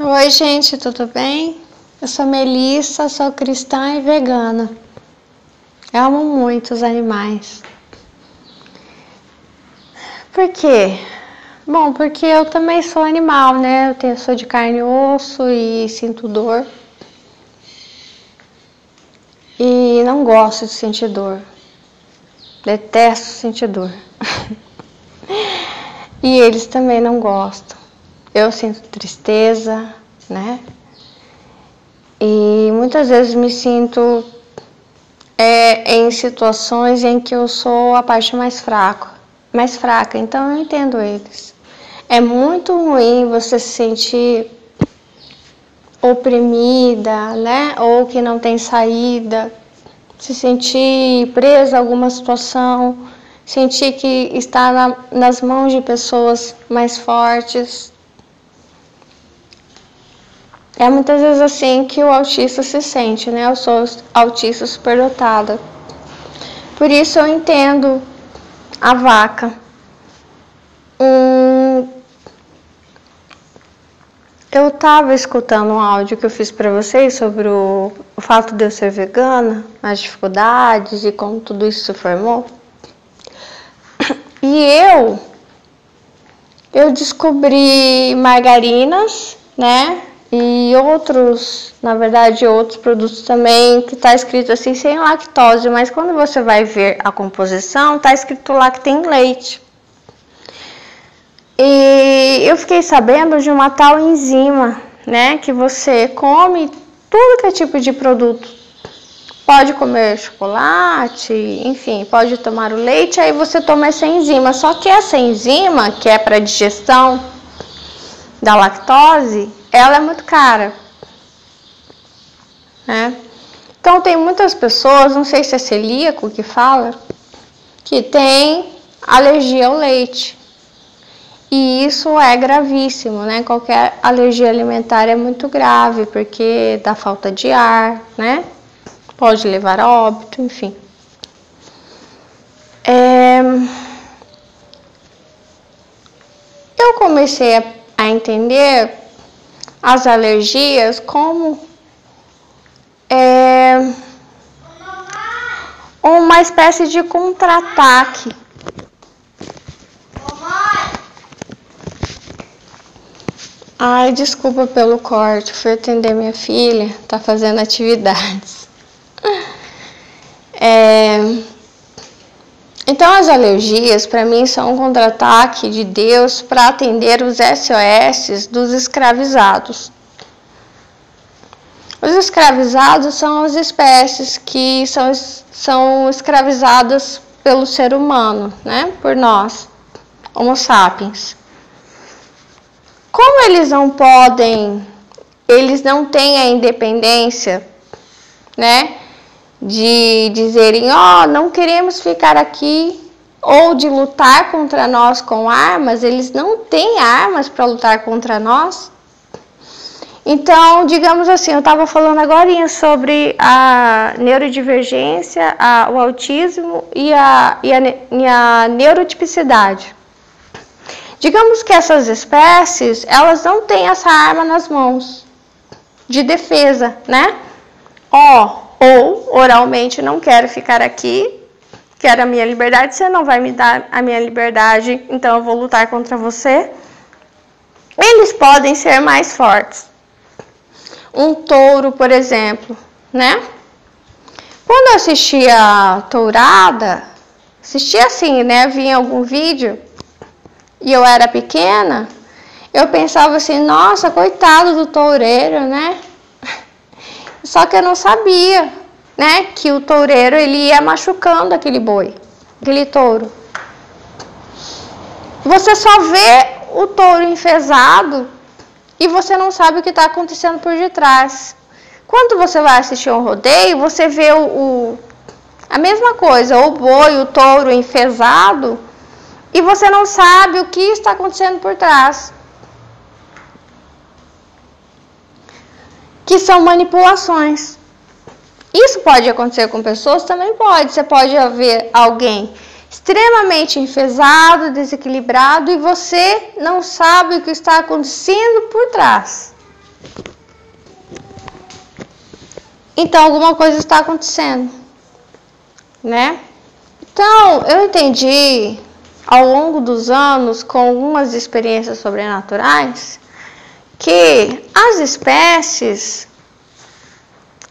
Oi, gente, tudo bem? Eu sou Melissa, sou cristã e vegana. Eu amo muito os animais. Por quê? Bom, porque eu também sou animal, né? Eu sou de carne e osso e sinto dor. E não gosto de sentir dor. Detesto sentir dor. E eles também não gostam. Eu sinto tristeza, né? E muitas vezes me sinto em situações em que eu sou a parte mais fraca. Então eu entendo eles. É muito ruim você se sentir oprimida, né? Ou que não tem saída, se sentir presa a alguma situação, sentir que está nas mãos de pessoas mais fortes. É muitas vezes assim que o autista se sente, né? Eu sou autista superdotada. Por isso eu entendo a vaca. Eu estava escutando um áudio que eu fiz para vocês sobre o fato de eu ser vegana, as dificuldades e como tudo isso se formou. E eu descobri margarinas, né? E outros produtos também que está escrito assim sem lactose, mas quando você vai ver a composição, está escrito lá que tem leite. E eu fiquei sabendo de uma tal enzima, né, que você come tudo que é tipo de produto. Pode comer chocolate, enfim, pode tomar o leite, aí você toma essa enzima. Só que essa enzima, que é para digestão da lactose, ela é muito cara, né? Então tem muitas pessoas, não sei se é celíaco que fala, que tem alergia ao leite. E isso é gravíssimo, né? Qualquer alergia alimentar é muito grave, porque dá falta de ar, né? Pode levar a óbito, enfim. Eu comecei a entender as alergias como uma espécie de contra-ataque. Ai, desculpa pelo corte, fui atender minha filha, tá fazendo atividades. Então as alergias para mim são um contra-ataque de Deus para atender os SOS dos escravizados. Os escravizados são as espécies que são escravizadas pelo ser humano, né? Por nós, Homo sapiens. Como eles não têm a independência, né? De dizerem, não queremos ficar aqui, ou de lutar contra nós com armas, eles não têm armas para lutar contra nós. Então, digamos assim, eu estava falando agora sobre a neurodivergência, o autismo e a neurotipicidade. Digamos que essas espécies, elas não têm essa arma nas mãos de defesa, né? Ou oralmente, não quero ficar aqui, quero a minha liberdade, você não vai me dar a minha liberdade, então eu vou lutar contra você. Eles podem ser mais fortes. Um touro, por exemplo, né? Quando eu assistia tourada, assistia assim, né? Vinha algum vídeo e eu era pequena, eu pensava assim, nossa, coitado do toureiro, né? Só que eu não sabia, né, que o toureiro ele ia machucando aquele boi, aquele touro. Você só vê o touro enfesado e você não sabe o que está acontecendo por detrás. Quando você vai assistir um rodeio, você vê a mesma coisa, o boi, o touro enfesado, e você não sabe o que está acontecendo por trás. Que são manipulações. Isso pode acontecer com pessoas? Também pode. Você pode ver alguém extremamente enfesado, desequilibrado, e você não sabe o que está acontecendo por trás. Então alguma coisa está acontecendo, né? Então eu entendi ao longo dos anos, com algumas experiências sobrenaturais, que as espécies,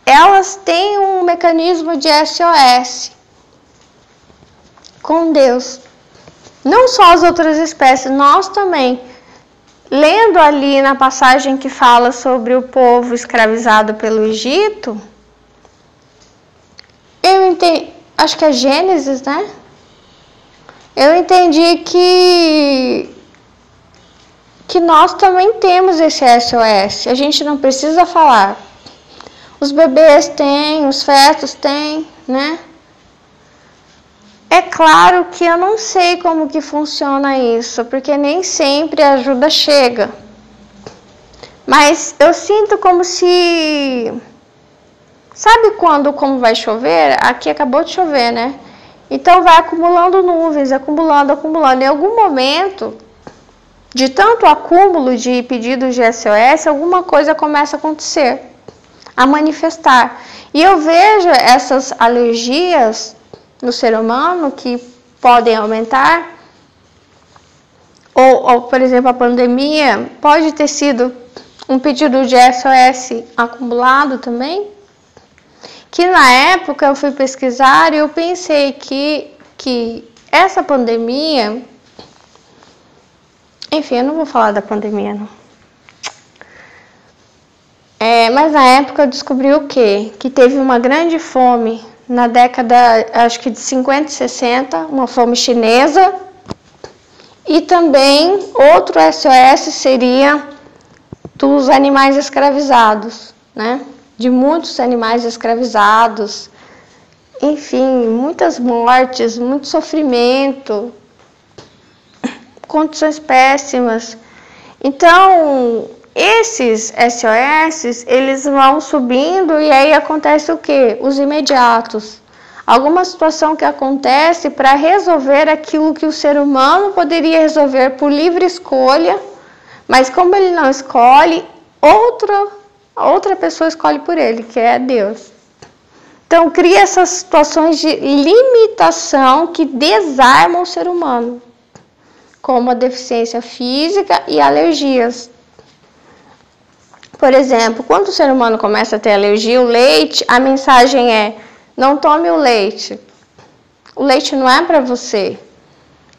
elas têm um mecanismo de SOS com Deus. Não só as outras espécies, nós também. Lendo ali na passagem que fala sobre o povo escravizado pelo Egito, eu entendi, acho que é Gênesis, né? Eu entendi que nós também temos esse SOS. A gente não precisa falar. Os bebês têm, os fetos têm, né? É claro que eu não sei como que funciona isso, porque nem sempre a ajuda chega. Mas eu sinto como se... Sabe quando, como vai chover? Aqui acabou de chover, né? Então vai acumulando nuvens, acumulando. Em algum momento, de tanto acúmulo de pedidos de SOS, alguma coisa começa a acontecer, a manifestar. E eu vejo essas alergias no ser humano que podem aumentar, ou por exemplo, a pandemia pode ter sido um pedido de SOS acumulado também, que na época eu fui pesquisar e eu pensei que essa pandemia, enfim, eu não vou falar da pandemia não. Mas na época eu descobri o quê? Que teve uma grande fome na década, acho que de 50 e 60, uma fome chinesa. E também outro SOS seria dos animais escravizados, né? De muitos animais escravizados. Enfim, muitas mortes, muito sofrimento, condições péssimas. Então, esses SOS, eles vão subindo e aí acontece o quê? Os imediatos. Alguma situação que acontece para resolver aquilo que o ser humano poderia resolver por livre escolha, mas como ele não escolhe, outra pessoa escolhe por ele, que é Deus. Então, cria essas situações de limitação que desarmam o ser humano, como a deficiência física e alergias. Por exemplo, quando o ser humano começa a ter alergia ao leite, a mensagem é: não tome o leite. O leite não é para você.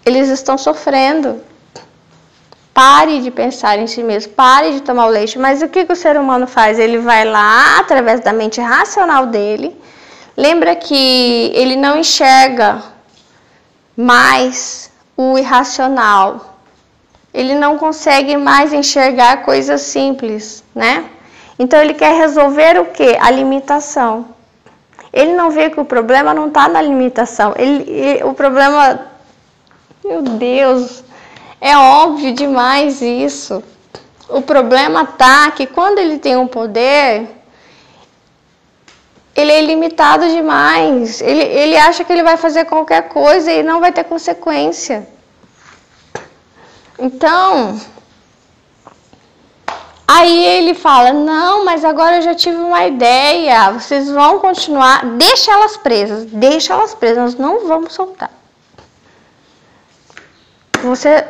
Eles estão sofrendo. Pare de pensar em si mesmo, pare de tomar o leite. Mas o que o ser humano faz? Ele vai lá, através da mente racional dele. Lembra que ele não enxerga mais o irracional. Ele não consegue mais enxergar coisas simples, né? Então ele quer resolver o quê? A limitação. Ele não vê que o problema não está na limitação. O problema, meu Deus, é óbvio demais isso. O problema está que quando ele tem um poder, ele é ilimitado demais. Ele acha que ele vai fazer qualquer coisa e não vai ter consequência. Então, aí ele fala: não, mas agora eu já tive uma ideia, vocês vão continuar, deixa elas presas, nós não vamos soltar. Você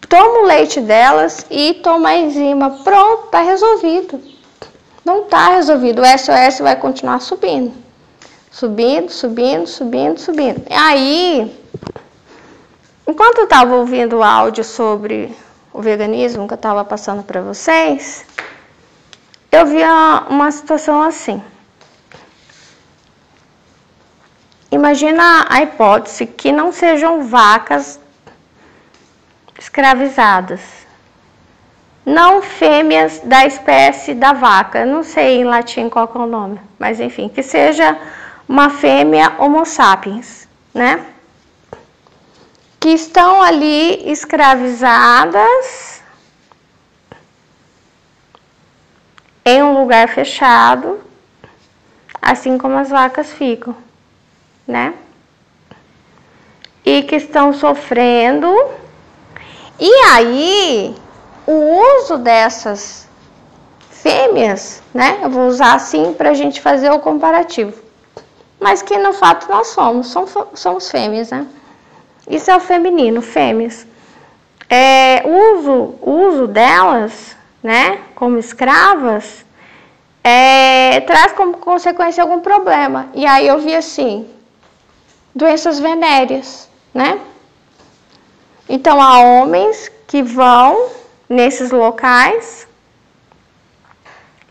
toma o leite delas e toma a enzima, pronto, tá resolvido. Não tá resolvido, o SOS vai continuar subindo. Subindo. E aí, enquanto eu estava ouvindo o áudio sobre o veganismo que eu estava passando para vocês, eu vi uma situação assim. Imagina a hipótese que não sejam vacas escravizadas, não fêmeas da espécie da vaca, não sei em latim qual é o nome, mas enfim, que seja uma fêmea Homo sapiens, né? Que estão ali escravizadas em um lugar fechado, assim como as vacas ficam, né? E que estão sofrendo. E aí, o uso dessas fêmeas, né? Eu vou usar assim para a gente fazer o comparativo. Mas que no fato nós somos fêmeas, né? Isso é o feminino, fêmeas. O uso delas, né, como escravas, traz como consequência algum problema. E aí eu vi assim, doenças venéreas, né? Então há homens que vão nesses locais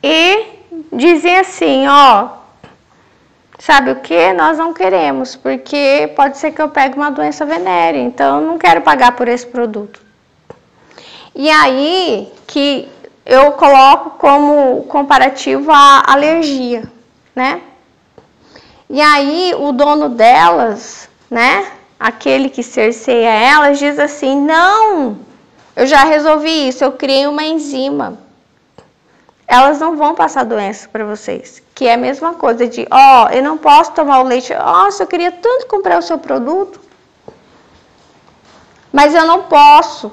e dizem assim, ó, sabe o que? Nós não queremos, porque pode ser que eu pegue uma doença venérea, então eu não quero pagar por esse produto. E aí que eu coloco como comparativo a alergia, né? E aí o dono delas, né? Aquele que cerceia elas, diz assim, não, eu já resolvi isso, eu criei uma enzima. Elas não vão passar doença para vocês. Que é a mesma coisa de, ó, eu não posso tomar o leite. Nossa, eu queria tanto comprar o seu produto. Mas eu não posso.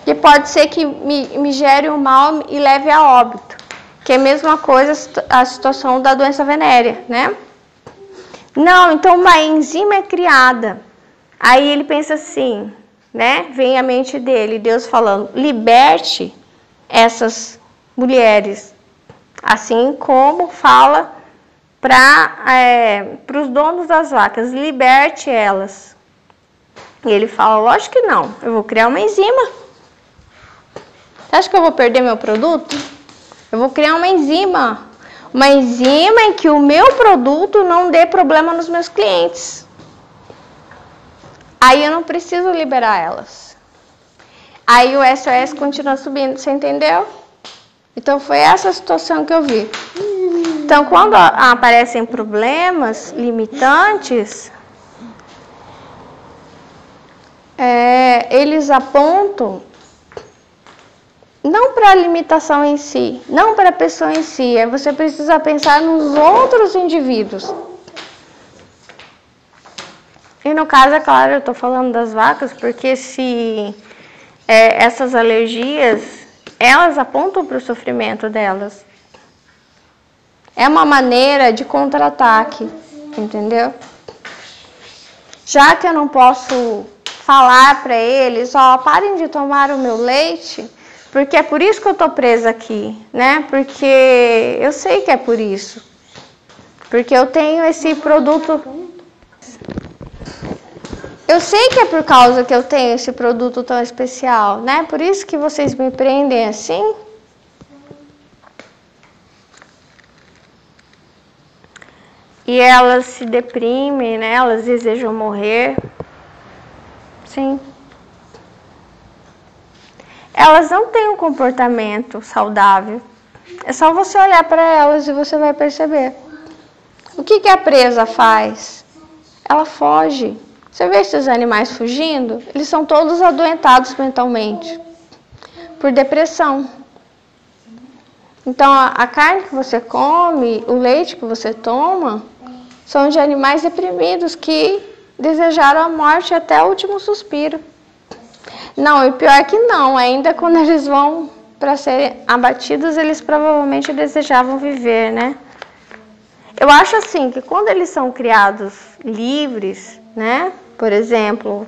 Que pode ser que me gere um mal e leve a óbito. Que é a mesma coisa a situação da doença venérea, né? Não, então uma enzima é criada. Aí ele pensa assim, né? Vem à mente dele, Deus falando, liberte essas mulheres, assim como fala para os donos das vacas, liberte elas. E ele fala, lógico que não, eu vou criar uma enzima. Você acha que eu vou perder meu produto? Eu vou criar uma enzima em que o meu produto não dê problema nos meus clientes. Aí eu não preciso liberar elas. Aí o SOS continua subindo, você entendeu? Então foi essa situação que eu vi. Então quando aparecem problemas limitantes, eles apontam não para a limitação em si, não para a pessoa em si, você precisa pensar nos outros indivíduos. E no caso, é claro, eu estou falando das vacas, porque se essas alergias, elas apontam para o sofrimento delas. É uma maneira de contra-ataque, entendeu? Já que eu não posso falar para eles, ó, parem de tomar o meu leite, porque é por isso que eu tô presa aqui, né? Porque eu sei que é por isso. Porque eu tenho esse produto. Eu sei que é por causa que eu tenho esse produto tão especial, né? Por isso que vocês me prendem assim. E elas se deprimem, né? Elas desejam morrer. Sim. Elas não têm um comportamento saudável. É só você olhar para elas e você vai perceber. O que a presa faz? Ela foge. Você vê esses animais fugindo? Eles são todos adoentados mentalmente. Por depressão. Então, a carne que você come, o leite que você toma, são de animais deprimidos que desejaram a morte até o último suspiro. Não, e pior que não, ainda quando eles vão para serem abatidos, eles provavelmente desejavam viver, né? Eu acho assim, que quando eles são criados livres, né? Por exemplo,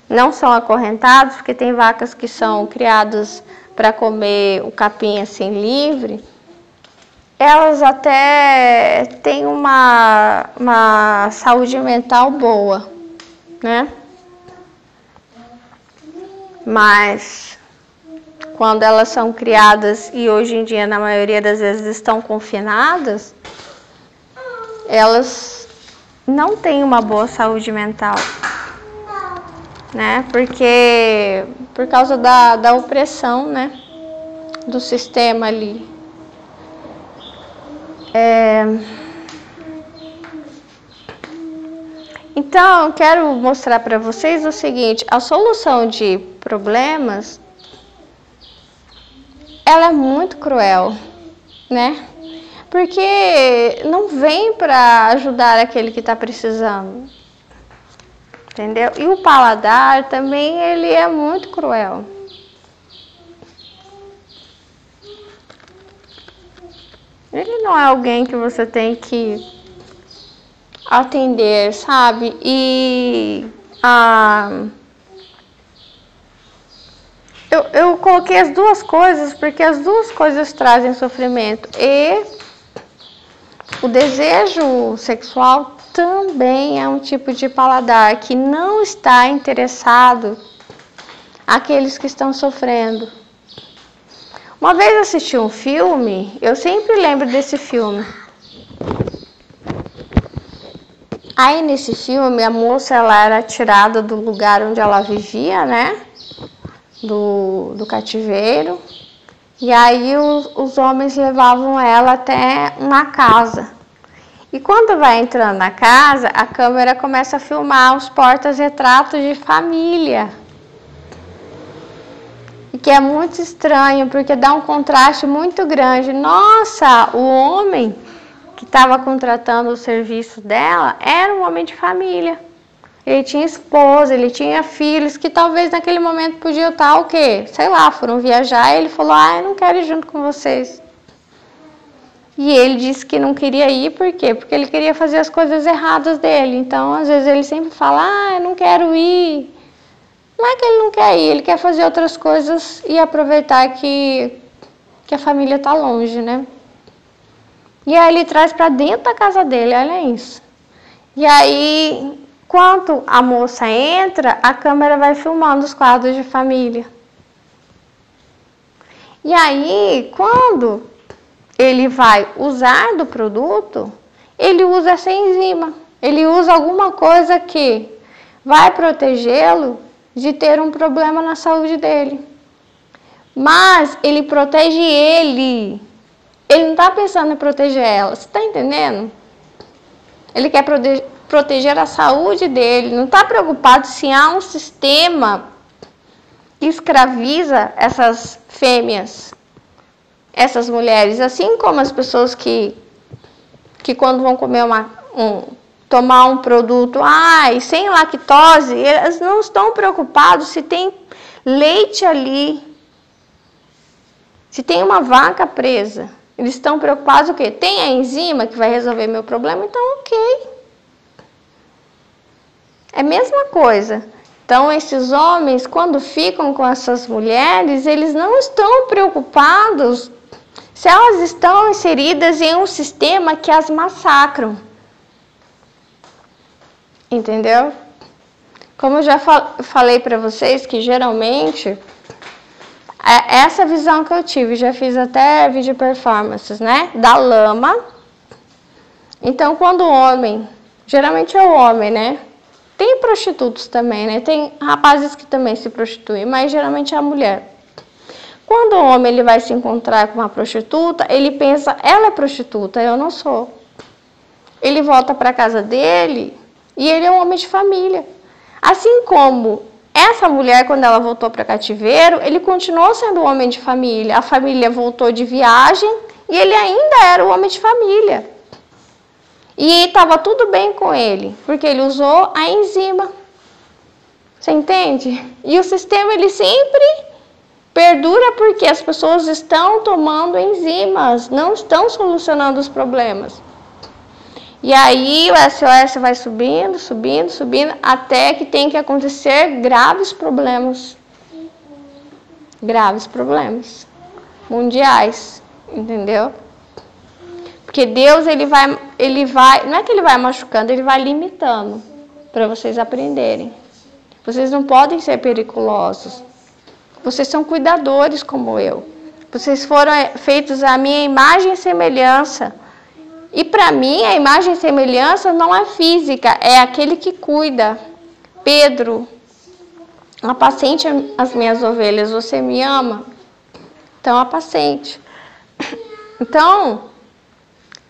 não são acorrentados, porque tem vacas que são criadas para comer o capim assim livre, elas até têm uma saúde mental boa, né? Mas quando elas são criadas e hoje em dia na maioria das vezes estão confinadas, elas não têm uma boa saúde mental, né? Porque por causa da opressão, né? Do sistema ali. Então, eu quero mostrar para vocês o seguinte, a solução de problemas, ela é muito cruel, né? Porque não vem para ajudar aquele que está precisando, entendeu? E o paladar também, ele é muito cruel. Ele não é alguém que você tem que atender, sabe? Eu coloquei as duas coisas porque as duas coisas trazem sofrimento. E o desejo sexual também é um tipo de paladar que não está interessado àqueles que estão sofrendo. Uma vez eu assisti um filme, eu sempre lembro desse filme. Aí nesse filme a moça ela era tirada do lugar onde ela vivia, né? Do cativeiro. E aí os homens levavam ela até uma casa. E quando vai entrando na casa, a câmera começa a filmar os portas-retratos de família. E que é muito estranho, porque dá um contraste muito grande. Nossa, o homem que estava contratando o serviço dela era um homem de família. Ele tinha esposa, ele tinha filhos, que talvez naquele momento podiam estar o quê? Sei lá, foram viajar e ele falou, eu não quero ir junto com vocês. E ele disse que não queria ir, por quê? Porque ele queria fazer as coisas erradas dele. Então, às vezes ele sempre fala, eu não quero ir. Não é que ele não quer ir, ele quer fazer outras coisas e aproveitar que a família está longe, né? E aí ele traz para dentro da casa dele, olha isso. E aí, quando a moça entra, a câmera vai filmando os quadros de família. E aí, quando ele vai usar do produto, ele usa essa enzima. Ele usa alguma coisa que vai protegê-lo de ter um problema na saúde dele. Mas ele protege ele. Ele não está pensando em proteger ela. Você está entendendo? Ele quer proteger a saúde dele. Não está preocupado se há um sistema que escraviza essas fêmeas, essas mulheres. Assim como as pessoas que quando vão comer tomar um produto sem lactose, elas não estão preocupados se tem leite ali, se tem uma vaca presa. Eles estão preocupados o quê? Tem a enzima que vai resolver meu problema? Então, ok. É a mesma coisa. Então, esses homens, quando ficam com essas mulheres, eles não estão preocupados se elas estão inseridas em um sistema que as massacram. Entendeu? Como eu já falei para vocês, que geralmente essa visão que eu tive, já fiz até vídeo performances, né? Da lama. Então, quando o homem, geralmente é o homem, né? Tem prostitutos também, né? Tem rapazes que também se prostituem, mas geralmente é a mulher. Quando o homem ele vai se encontrar com uma prostituta, ele pensa, ela é prostituta, eu não sou. Ele volta para casa dele e ele é um homem de família. Assim como essa mulher, quando ela voltou para cativeiro, ele continuou sendo um homem de família. A família voltou de viagem e ele ainda era um homem de família. E estava tudo bem com ele, porque ele usou a enzima. Você entende? E o sistema ele sempre perdura porque as pessoas estão tomando enzimas, não estão solucionando os problemas. E aí o SOS vai subindo, subindo, subindo, até que tem que acontecer graves problemas. Graves problemas mundiais, entendeu? Porque Deus, ele vai, não é que ele vai machucando, ele vai limitando para vocês aprenderem. Vocês não podem ser periculosos. Vocês são cuidadores como eu. Vocês foram feitos à minha imagem e semelhança. E para mim, a imagem e semelhança não é física, é aquele que cuida. Pedro, apacente as minhas ovelhas, você me ama? Então, apacente. Então,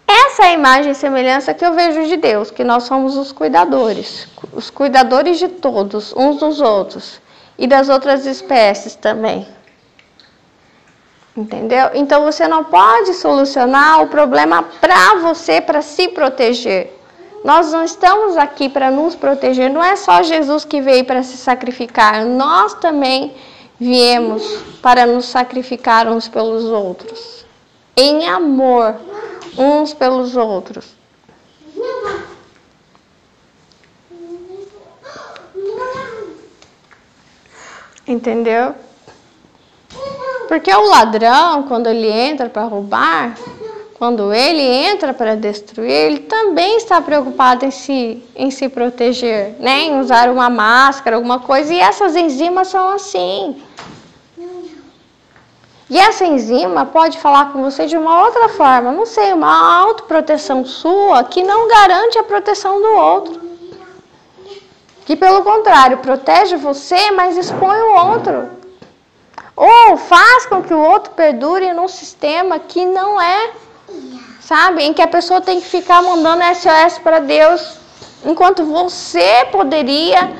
essa é a imagem e semelhança que eu vejo de Deus, que nós somos os cuidadores de todos, uns dos outros, e das outras espécies também. Entendeu? Então você não pode solucionar o problema para você, para se proteger. Nós não estamos aqui para nos proteger, não é só Jesus que veio para se sacrificar, nós também viemos para nos sacrificar uns pelos outros. Em amor. uns pelos outros. Entendeu? Porque o ladrão, quando ele entra para roubar, quando ele entra para destruir, ele também está preocupado em se proteger, né? Em usar uma máscara, alguma coisa. E essas enzimas são assim. E essa enzima pode falar com você de uma outra forma, não sei, uma autoproteção sua que não garante a proteção do outro. Que, pelo contrário, protege você, mas expõe o outro. Ou faz com que o outro perdure num sistema que não é, sabe? Em que a pessoa tem que ficar mandando SOS para Deus, enquanto você poderia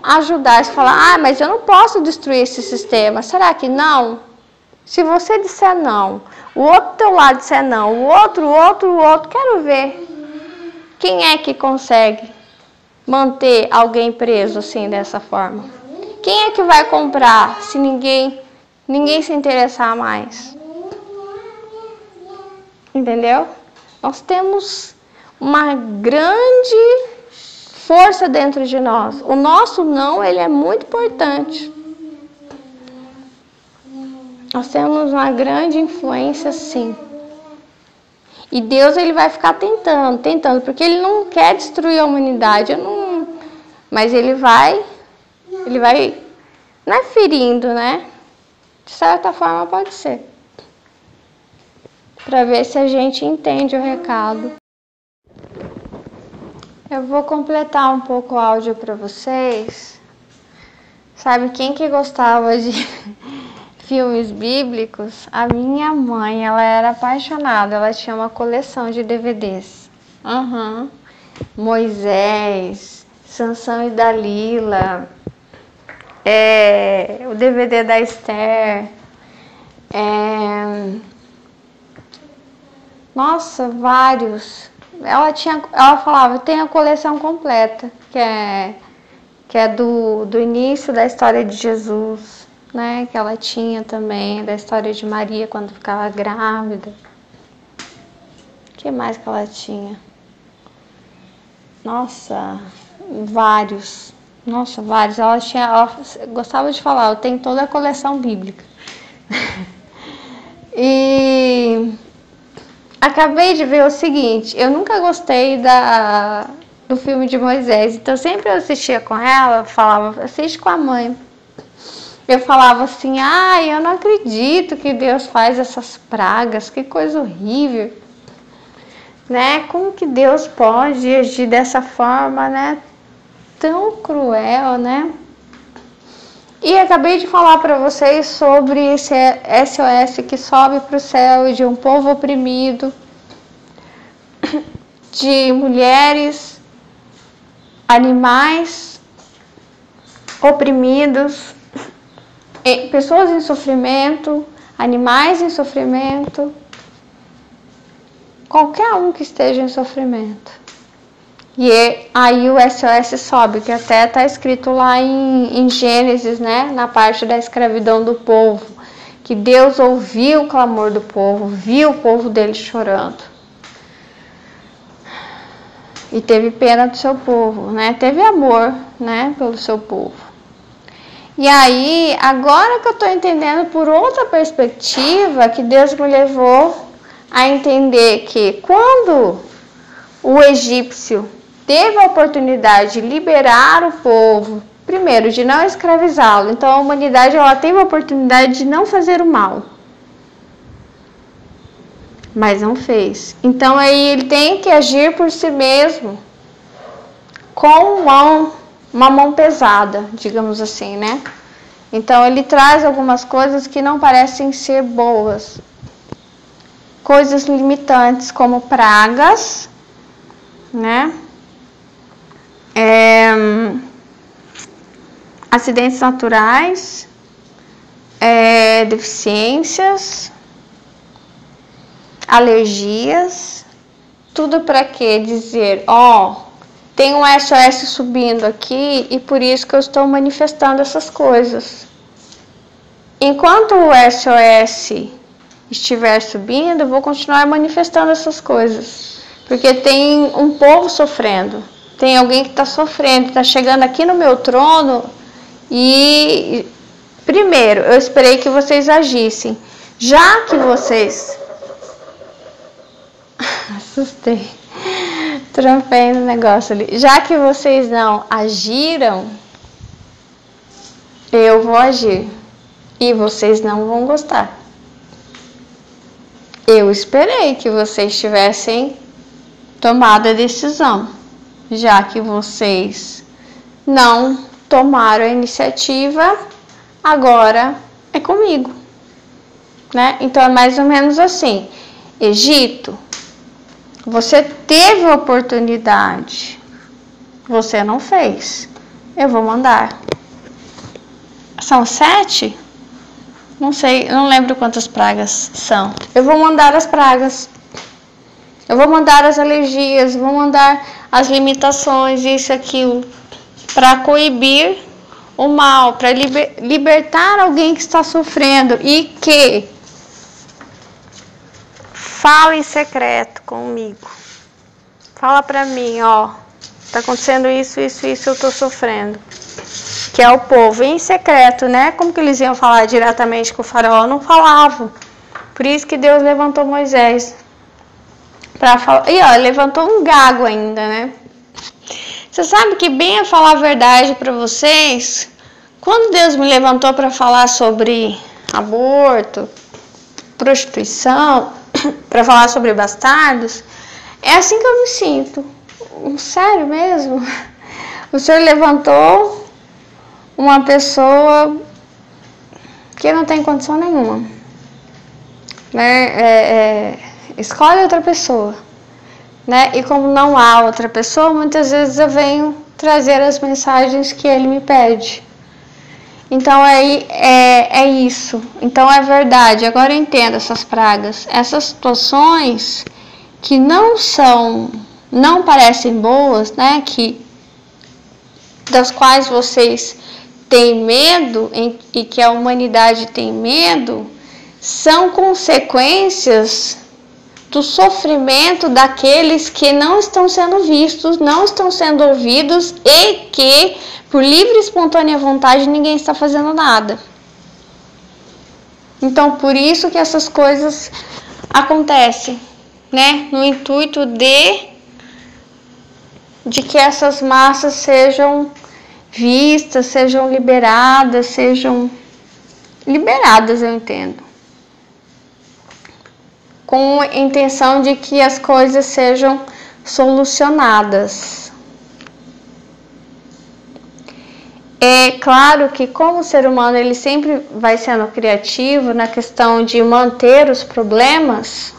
ajudar. Você fala, mas eu não posso destruir esse sistema. Será que não? Se você disser não, o outro do teu lado disser não, o outro, quero ver. Quem é que consegue manter alguém preso assim, dessa forma? Quem é que vai comprar se ninguém se interessar mais? Entendeu? Nós temos uma grande força dentro de nós. O nosso não, ele é muito importante. Nós temos uma grande influência, sim. E Deus, ele vai ficar tentando, porque ele não quer destruir a humanidade. Mas ele vai, não é ferindo, né? De certa forma pode ser. Para ver se a gente entende o recado. Eu vou completar um pouco o áudio para vocês. Sabe quem que gostava de filmes bíblicos? A minha mãe, ela era apaixonada. Ela tinha uma coleção de DVDs. Moisés, Sansão e Dalila, o DVD da Esther, nossa, vários. Ela falava, eu tenho a coleção completa, que é do início da história de Jesus, né? Que ela tinha também, da história de Maria quando ficava grávida. O que mais que ela tinha? Nossa, vários. Ela gostava de falar, eu tenho toda a coleção bíblica. E acabei de ver o seguinte, eu nunca gostei do filme de Moisés, então sempre eu assistia com ela, falava, assiste com a mãe. Eu falava assim, eu não acredito que Deus faz essas pragas, que coisa horrível. Né? Como que Deus pode agir dessa forma, né? Tão cruel, né? E acabei de falar para vocês sobre esse SOS que sobe para o céu de um povo oprimido, de mulheres, animais oprimidos, pessoas em sofrimento, animais em sofrimento, qualquer um que esteja em sofrimento. E aí o SOS sobe, que até está escrito lá em Gênesis, né? Na parte da escravidão do povo. Que Deus ouviu o clamor do povo, viu o povo dele chorando. E teve pena do seu povo, né? Teve amor, né? Pelo seu povo. E aí, agora que eu estou entendendo por outra perspectiva, que Deus me levou a entender que quando o egípcio teve a oportunidade de liberar o povo, primeiro, de não escravizá-lo. Então, a humanidade ela teve a oportunidade de não fazer o mal. Mas não fez. Então, aí ele tem que agir por si mesmo, com uma mão pesada, digamos assim, né? Então, ele traz algumas coisas que não parecem ser boas. Coisas limitantes, como pragas, né? Acidentes naturais, deficiências, alergias, tudo para quê? Dizer, tem um SOS subindo aqui e por isso que eu estou manifestando essas coisas. Enquanto o SOS estiver subindo, eu vou continuar manifestando essas coisas. Porque tem um povo sofrendo. Tem alguém que está sofrendo, está chegando aqui no meu trono e... Primeiro, eu esperei que vocês agissem. Já que vocês... Assustei. Trampei no negócio ali. Já que vocês não agiram, eu vou agir. E vocês não vão gostar. Eu esperei que vocês tivessem tomado a decisão. Já que vocês não tomaram a iniciativa, agora é comigo, né? Então é mais ou menos assim. Egito, você teve a oportunidade, você não fez. Eu vou mandar. São 7? Não sei, não lembro quantas pragas são. Eu vou mandar as pragas. Eu vou mandar as alergias, vou mandar as limitações, isso e aquilo, para coibir o mal, para libertar alguém que está sofrendo e que fala em secreto comigo. Fala para mim, ó, tá acontecendo isso, isso, isso, eu tô sofrendo. Que é o povo em secreto, né? Como que eles iam falar diretamente com o faraó? Não falavam. Por isso que Deus levantou Moisés para falar. E ó, levantou um gago ainda, né? Você sabe que, bem a falar a verdade para vocês, quando Deus me levantou para falar sobre aborto, prostituição, para falar sobre bastardos, é assim que eu me sinto. Sério mesmo? O Senhor levantou uma pessoa que não tem condição nenhuma, né? Escolhe outra pessoa, né? E como não há outra pessoa, muitas vezes eu venho trazer as mensagens que ele me pede. Então é isso. Então é verdade. Agora eu entendo essas pragas, essas situações que não parecem boas, né? Das quais vocês têm medo e que a humanidade tem medo, são consequências do sofrimento daqueles que não estão sendo vistos, não estão sendo ouvidos e que, por livre e espontânea vontade, ninguém está fazendo nada. Então, por isso que essas coisas acontecem, né? No intuito de que essas massas sejam vistas, sejam liberadas, eu entendo. Com a intenção de que as coisas sejam solucionadas. É claro que, como o ser humano ele sempre vai sendo criativo na questão de manter os problemas,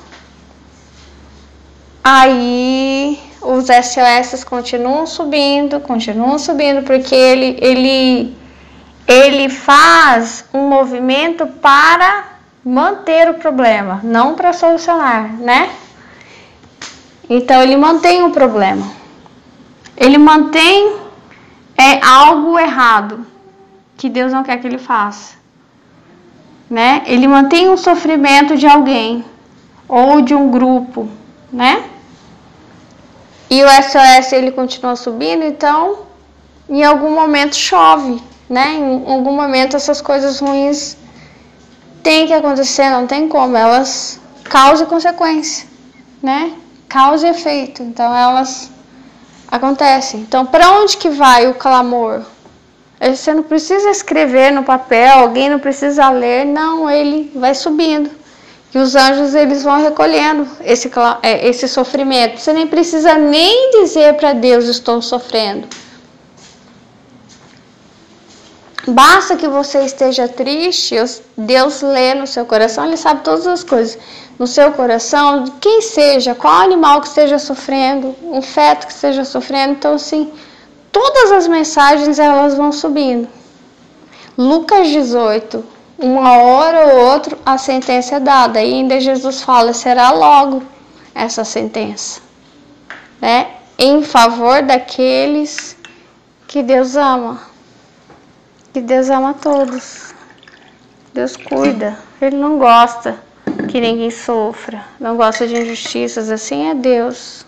aí os SOS continuam subindo, porque ele faz um movimento para manter o problema, não para solucionar, né? Então ele mantém o problema. Ele mantém algo errado que Deus não quer que ele faça, né? Ele mantém o sofrimento de alguém ou de um grupo, né? E o SOS ele continua subindo, então em algum momento chove, né? Em algum momento essas coisas ruins tem que acontecer, não tem como, elas causam consequência, né? Causa e efeito, então elas acontecem. Então, para onde que vai o clamor? Você não precisa escrever no papel, alguém não precisa ler, não, ele vai subindo. E os anjos eles vão recolhendo esse sofrimento. Você nem precisa nem dizer para Deus, estou sofrendo. Basta que você esteja triste, Deus lê no seu coração, Ele sabe todas as coisas. No seu coração, quem seja, qual animal que esteja sofrendo, um feto que esteja sofrendo. Então, assim, todas as mensagens elas vão subindo. Lucas 18, uma hora ou outra a sentença é dada. E ainda Jesus fala, será logo essa sentença, né? Em favor daqueles que Deus ama. Que Deus ama todos. Deus cuida. Ele não gosta que ninguém sofra, não gosta de injustiças, assim é Deus.